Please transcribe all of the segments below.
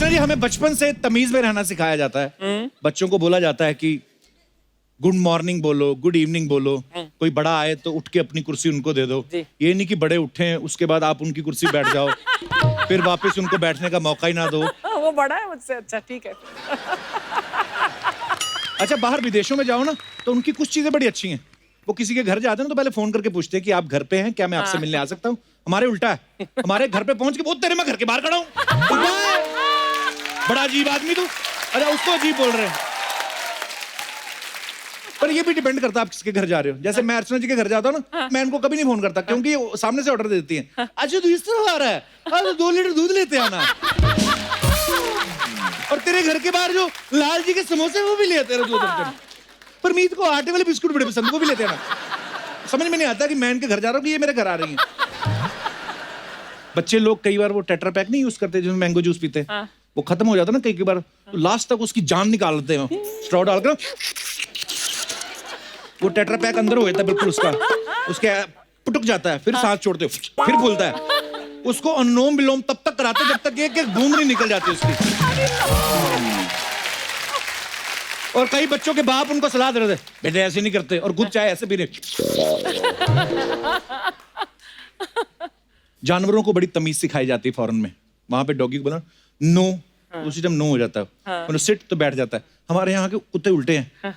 जी हमें बचपन से तमीज में रहना सिखाया जाता है। बच्चों को बोला जाता है कि गुड मॉर्निंग बोलो, गुड इवनिंग बोलो। कोई बड़ा आए तो उठ के अपनी कुर्सी उनको दे दो। ये नहीं कि बड़े उठे उसके बाद आप उनकी कुर्सी बैठ जाओ फिर वापस उनको बैठने का मौका ही ना दो। वो बड़ा है मुझसे। अच्छा ठीक है। अच्छा बाहर विदेशों में जाओ ना तो उनकी कुछ चीजें बड़ी अच्छी हैं। वो किसी के घर जाते हैं ना तो पहले फोन करके पूछते हैं कि आप घर पे हैं, क्या मैं आपसे मिलने आ सकता हूँ। हमारे उल्टा है, हमारे घर पे पहुंच के वो तेरे मैं घर के बाहर खड़ा हूँ। बड़ा अजीब आदमी तू। अरे उसको अजीब बोल रहे हैं। पर ये भी डिपेंड करता है आप किसके घर जा रहे हो। जैसे मैं अर्चना जी के घर जाता हूँ ना, मैं इनको कभी नहीं फोन करता क्योंकि वो सामने से ऑर्डर दे देती हैं। अच्छा तू इस तरह आ रहा है, तो 2 लीटर दूध लेते आना। और तेरे घर के बाहर जो लाल जी के समोसे वो भी ले आते हैं। पर मीत को आटे वाले बिस्कुट बड़े पसंद, वो भी लेते आना। समझ में नहीं आता कि मैं इनके घर जा रहा हूँ कि ये मेरे घर आ रही हैं। बच्चे लोग कई बार वो टेट्रा पैक नहीं यूज करते जिसमें मैंगो जूस पीते हैं, वो खत्म हो जाता है ना कई बार, तो लास्ट तक उसकी जान निकाल देते हैं स्ट्रॉ डालकर। वो टेट्रा पैक अंदर हो जाता है बिल्कुल उसका, उसके पुटक जाता है, फिर सांस छोड़ते हो, फिर फूलता है। उसको अनुलोम विलोम तब तक कराते जब तक एक एक बूंद नहीं निकल जाती उसकी। और कई बच्चों के बाप उनको सलाह दे रहे थे, बेटे ऐसे नहीं करते, और खुद चाहे ऐसे भी नहीं। जानवरों को बड़ी तमीज सिखाई जाती है फॉरेन में। वहां पे डॉगी को बोला नो, उसी टाइम नो हो जाता है। सिट तो बैठ जाता है। हमारे यहाँ के कुत्ते उल्टे हैं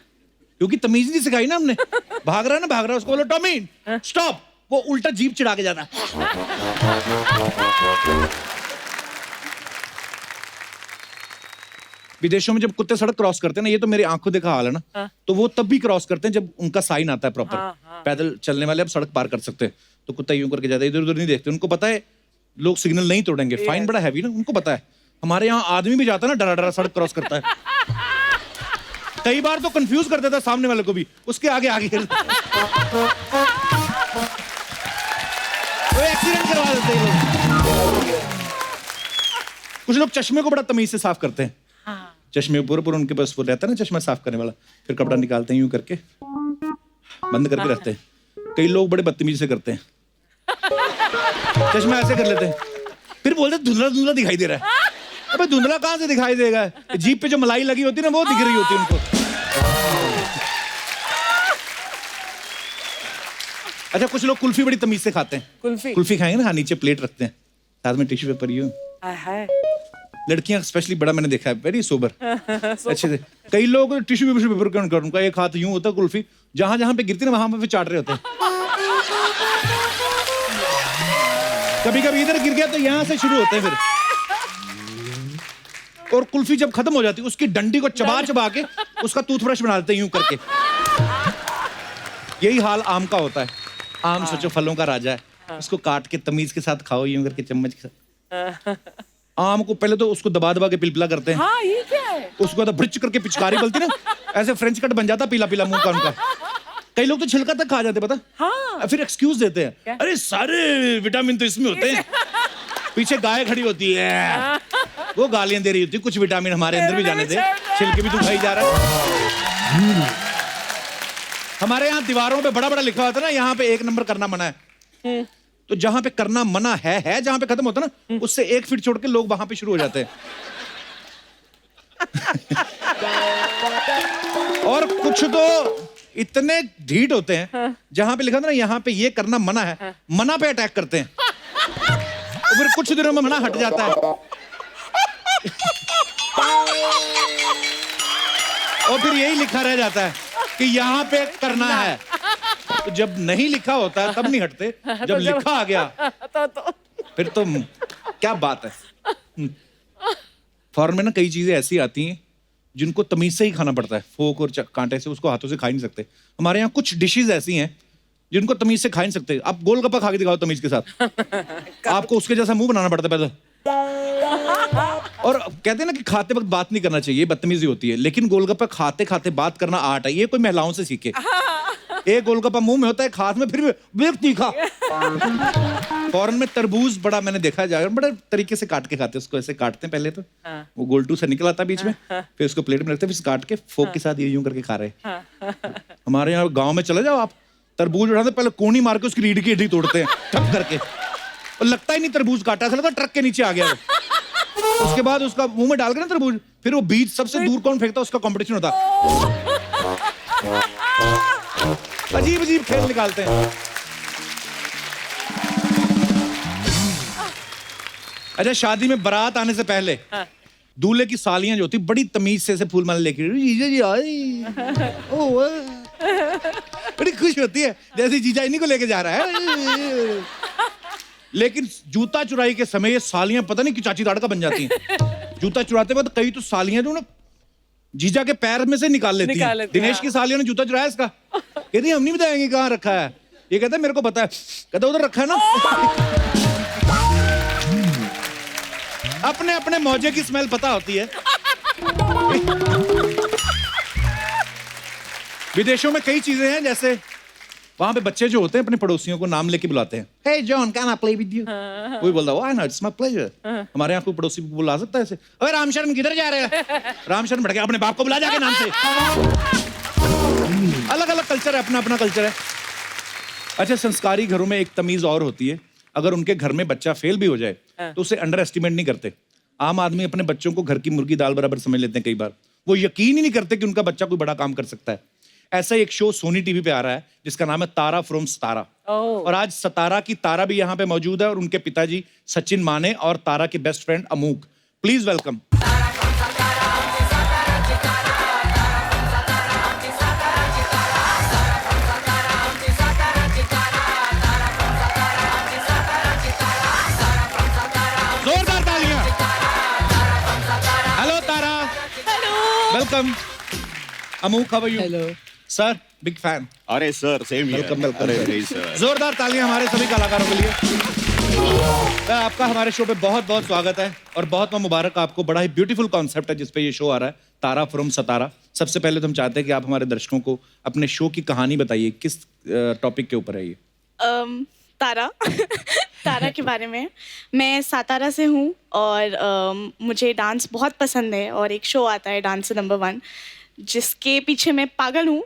क्योंकि तमीज नहीं सिखाई ना हमने। भाग रहा है ना, भाग रहा है, उसको बोलो टॉमी स्टॉप, वो उल्टा जीप चिढ़ा के जाता है। विदेशों में जब कुत्ते सड़क क्रॉस करते हैं ना, ये तो मेरी आंखों देखा हाल है ना, तो वो तब भी क्रॉस करते हैं जब उनका साइन आता है प्रॉपर। पैदल चलने वाले अब सड़क पार कर सकते हैं, तो कुत्ता यूं करके जाता है, इधर उधर नहीं देखते। उनको पता है लोग सिग्नल नहीं तोड़ेंगे, फाइन बड़ा हैवी ना, उनको पता है। हमारे यहाँ आदमी भी जाता है ना, डरा डरा सड़क क्रॉस करता है। कई बार तो कंफ्यूज कर देता है सामने वाले को भी, उसके आगे आगे वो एक्सीडेंट करवा देते हैं। कुछ लोग चश्मे को बड़ा तमीज से साफ करते हैं। चश्मे पूरे उनके पास वो रहता है ना चश्मा साफ करने वाला, फिर कपड़ा निकालते हैं यूं करके बंद करके रखते हैं। कई लोग बड़े बदतमीजी से करते हैं, चश्मा ऐसे कर लेते हैं, फिर बोलते हैं धुंधला धुंधला दिखाई दे रहा है। अबे धुंधला कहां से दिखाई देगा, जीप पे जो मलाई लगी होती है ना वो दिख रही होती है उनको। अच्छा कुछ लोग कुल्फी बड़ी तमीज से खाते हैं। कुल्फी खाएंगे ना, हाँ नीचे प्लेट रखते हैं, साथ में टिश्यू पेपर यूं। लड़कियां स्पेशली बड़ा मैंने देखा है, वेरी सोबर अच्छे से। कई लोग टिश्यू पेपर का उनका एक हाथ यूं होता है, कुल्फी जहां जहां पे गिरती ना वहां पे चाट रहे होते हैं। कभी कभी इधर गिर गया तो यहां से शुरू होते हैं फिर। और कुल्फी जब खत्म हो जाती है उसकी डंडी को चबा चबा के उसका टूथब्रश बना देते हैं यूं करके। यही हाल आम का होता है। आम सोचो फलों का राजा है, उसको काट के तमीज के साथ खाओ यूं करके चम्मच के साथ। आम को पहले तो उसको दबा दबा के पिलपिला करते हैं। हाँ, ये क्या है? उसको तो ब्रिच करके पिचकारी बोलती ना, ऐसे फ्रेंच कट बन जाता पीला पीला मुंह का उनका। कई लोग तो छिलका तक खा जाते पता। हाँ। फिर एक्सक्यूज देते हैं, अरे सारे विटामिन तो इसमें होते हैं। पीछे गाय खड़ी होती है, वो गालियां दे रही होती है, कुछ विटामिन हमारे अंदर भी जाने दे, छिलके भी तू खाई जा रहा है। हमारे यहाँ दीवारों पे बड़ा बड़ा लिखा होता है ना, यहाँ पे 1 नंबर करना मना है। तो जहां पे करना मना है जहां पे खत्म होता है ना, उससे 1 फीट छोड़ के लोग वहां पे शुरू हो जाते हैं। और कुछ तो इतने ढीठ होते हैं, जहां पे लिखा था ना यहाँ पे ये करना मना है, मना पे अटैक करते हैं। और फिर कुछ दिनों में मना हट जाता है। और फिर यही लिखा रह जाता है कि यहाँ पे करना है। तो जब नहीं लिखा होता है तब नहीं हटते, जब लिखा आ गया तो फिर तो क्या बात है। फॉरेन में ना कई चीजें ऐसी आती हैं जिनको तमीज से ही खाना पड़ता है, फोक और कांटे से, उसको हाथों से खा नहीं सकते। हमारे यहाँ कुछ डिशेज ऐसी हैं जिनको तमीज से खा नहीं सकते। आप गोलगप्पा खा के दिखाओ तमीज के साथ, आपको उसके जैसा मुंह बनाना पड़ता है पहले। और कहते हैं ना कि खाते वक्त बात नहीं करना चाहिए, बदतमीजी होती है, लेकिन गोलगप्पा खाते खाते बात करना आर्ट है। ये कोई महिलाओं से सीखे। एक गोलगप्पा मुंह में होता है, हाथ में फिर भी तीखा। फॉरेन में तरबूज बड़ा मैंने देखा जाएगा, बड़े तरीके से काट के खाते हैं उसको। ऐसे काटते हैं पहले तो वो गोलटू से निकल आता है बीच में, फिर उसको प्लेट में रखते हैं, फिर काट के फोक के साथ ये यूं करके खा रहे। हमारे यहाँ गाँव में चले जाओ आप, तरबूज उठाते पहले कोनी मार के उसकी रीढ़ की हड्डी तोड़ते हैं ठप करके, और लगता ही नहीं तरबूज काटा, ऐसा लगता ट्रक के नीचे आ गया वो। उसके बाद उसका मुंह में डाल के ना तरबूज, फिर वो बीज सबसे दूर कौन फेंकता उसका कंपटीशन होता। अजीब अजीब खेल निकालते हैं। अच्छा, शादी में बारात आने से पहले दूल्हे की सालियां जो होती बड़ी तमीज से फूल माला लेके जीजा जी आए, ओ बड़ी खुश होती है जैसे जीजा इन्हीं को लेके जा रहा है। लेकिन जूता चुराई के समय ये सालियां पता नहीं कि चाची ताड़का बन जाती हैं। जूता चुराते वक्त कई तो सालियां जो ना जीजा के पैर में से निकाल लेती हैं। दिनेश की सालियों ने जूता चुराया इसका, कहती हम नहीं बताएंगे कहाँ रखा है। ये कहता है मेरे को पता है, कहता उधर रखा है ना। अपने अपने मौजे की स्मेल पता होती है। विदेशों में कई चीजें हैं, जैसे वहां पे बच्चे जो होते हैं अपने पड़ोसियों को नाम लेके बुलाते हैं। Hey John, can I play with you? कोई बोलता है why not? It's my pleasure. हमारे यहाँ कोई पड़ोसी बुला सकता है ऐसे, अरे रामशरण किधर जा रहे हैं? रामशरण भड़के अपने बाप को बुला जाके नाम से। अलग अलग कल्चर है, अपना अपना कल्चर है। अच्छा, संस्कारी घरों में एक तमीज और होती है, अगर उनके घर में बच्चा फेल भी हो जाए तो उसे अंडर एस्टिमेट नहीं करते। आम आदमी अपने बच्चों को घर की मुर्गी दाल बराबर समझ लेते हैं। कई बार वो यकीन ही नहीं करते कि उनका बच्चा कोई बड़ा काम कर सकता है। ऐसा ही एक शो सोनी टीवी पे आ रहा है जिसका नाम है तारा फ्रॉम सतारा। और आज सतारा की तारा भी यहाँ पे मौजूद है और उनके पिताजी सचिन माने और तारा के best friend Amuk. Please welcome. जोरदार तालियां। Hello Tara. Hello. Welcome. Amuk, how are you? Hello sir, big fan. अरे sir, same here. Welcome welcome. अरे नहीं सर। जोरदार तालियां हमारे सभी कलाकारों के लिए। सर, आपका हमारे शो पे बहुत बहुत स्वागत है और बहुत बहुत मुबारक आपको। बड़ा ही ब्यूटीफुल कॉन्सेप्ट है जिसपे ये शो आ रहा है, तारा फ्रॉम सतारा। सबसे पहले तो हम चाहते हैं कि आप हमारे दर्शकों को अपने शो की कहानी बताइए, किस टॉपिक के ऊपर है ये? तारा तारा के बारे में। मैं सातारा से हूँ और मुझे डांस बहुत पसंद है और एक शो आता है डांस नंबर 1 जिसके पीछे मैं पागल हूँ।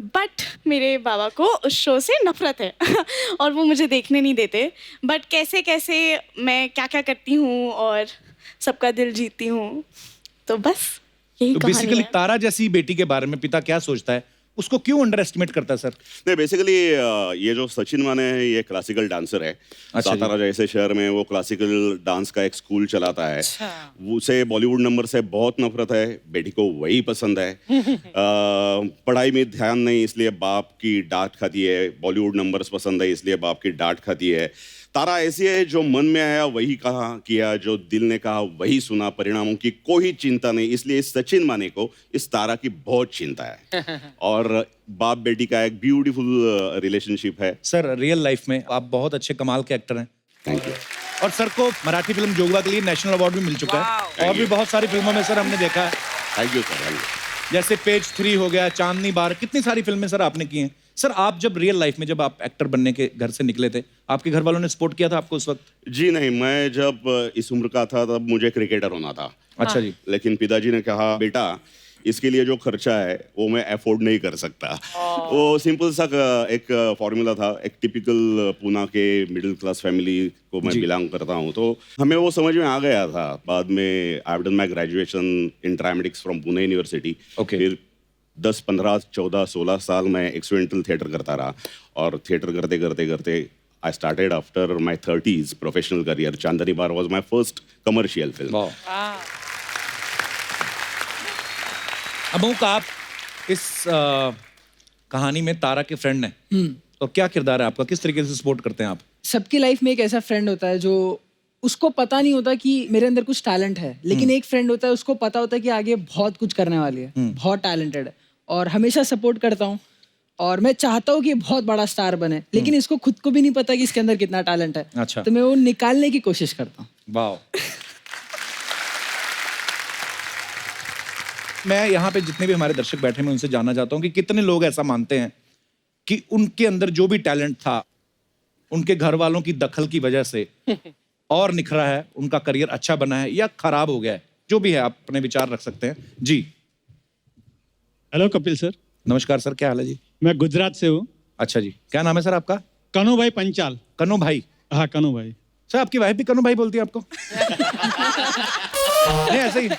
बट मेरे बाबा को उस शो से नफरत है और वो मुझे देखने नहीं देते। बट कैसे कैसे मैं क्या क्या करती हूँ और सबका दिल जीतती हूँ, तो बस यही तो कहानी बेसिकली है। तारा जैसी बेटी के बारे में पिता क्या सोचता है, उसको क्यों अंडर एस्टिमेट करता है सर? नहीं, बेसिकली ये जो सचिन माने है ये क्लासिकल डांसर है। अच्छा सातारा जैसे शहर में वो क्लासिकल डांस का एक स्कूल चलाता है। उसे बॉलीवुड नंबर से बहुत नफरत है, बेटी को वही पसंद है। पढ़ाई में ध्यान नहीं इसलिए बाप की डांट खाती है, बॉलीवुड नंबर्स पसंद है इसलिए बाप की डांट खाती है। तारा ऐसी है जो मन में आया वही कहा किया, जो दिल ने कहा वही सुना, परिणामों की कोई चिंता नहीं। इसलिए इस सचिन माने को इस तारा की बहुत चिंता है और बाप बेटी का एक ब्यूटीफुल रिलेशनशिप है। सर, रियल लाइफ में आप बहुत अच्छे कमाल के एक्टर हैं। Thank you. और सर को मराठी फिल्म जोगवा के लिए नेशनल अवार्ड भी मिल चुका है और भी बहुत सारी फिल्मों में सर हमने देखा है, थैंक यू सर। जैसे पेज 3 हो गया, चांदनी बार, कितनी सारी फिल्में सर आपने की हैं। सर, आप जब रियल लाइफ में जब आप एक्टर बनने के घर से निकले थे, आपके घर वालों ने सपोर्ट किया था आपको उस वक्त? जी नहीं, मैं जब इस उम्र का था तब मुझे क्रिकेटर होना था। अच्छा जी। लेकिन पिताजी ने कहा बेटा इसके लिए जो खर्चा है वो मैं अफोर्ड नहीं कर सकता। वो सिंपल सा एक फॉर्मूला था, एक टिपिकल पुणे के मिडिल क्लास फैमिली को मैं बिलोंग करता हूँ, तो हमें वो समझ में आ गया था। बाद में I have done my graduation in dramatics from Pune university. फिर 10, 15, 14, 16 साल मैं एक्सपेरिमेंटल थिएटर करता रहा और थिएटर करते करते करते I started after my 30s professional career. Chandni bar was my first commercial film. अमूक, आप इस कहानी में तारा के फ्रेंड हैं, तो क्या किरदार है आपका, किस तरीके से सपोर्ट करते हैं आप? सबकी लाइफ में एक ऐसा फ्रेंड होता है जो उसको पता नहीं होता कि मेरे अंदर कुछ टैलेंट है, लेकिन एक फ्रेंड होता है उसको पता होता है कि आगे बहुत कुछ करने वाली है, बहुत टैलेंटेड है और हमेशा सपोर्ट करता हूँ और मैं चाहता हूँ कि बहुत बड़ा स्टार बने, लेकिन इसको खुद को भी नहीं पता कि इसके अंदर कितना टैलेंट है। अच्छा। तो मैं वो निकालने की कोशिश करता हूँ। वाह। मैं यहाँ पे जितने भी हमारे दर्शक बैठे हैं मैं उनसे जानना चाहता हूँ कि कितने लोग ऐसा मानते हैं कि उनके अंदर जो भी टैलेंट था उनके घर वालों की दखल की वजह से और निखरा है, उनका करियर अच्छा बना है या खराब हो गया है, जो भी है आप अपने विचार रख सकते हैं जी। Hello Kapil sir. नमस्कार सर, क्या हाल है जी? मैं गुजरात से हूँ। अच्छा जी, क्या नाम है सर आपका? कनु भाई पंचाल। कन्नू भाई। हाँ, कनु भाई। सर आपकी वाइफ भी कन्नू भाई बोलती है आपको? नहीं ऐसे ही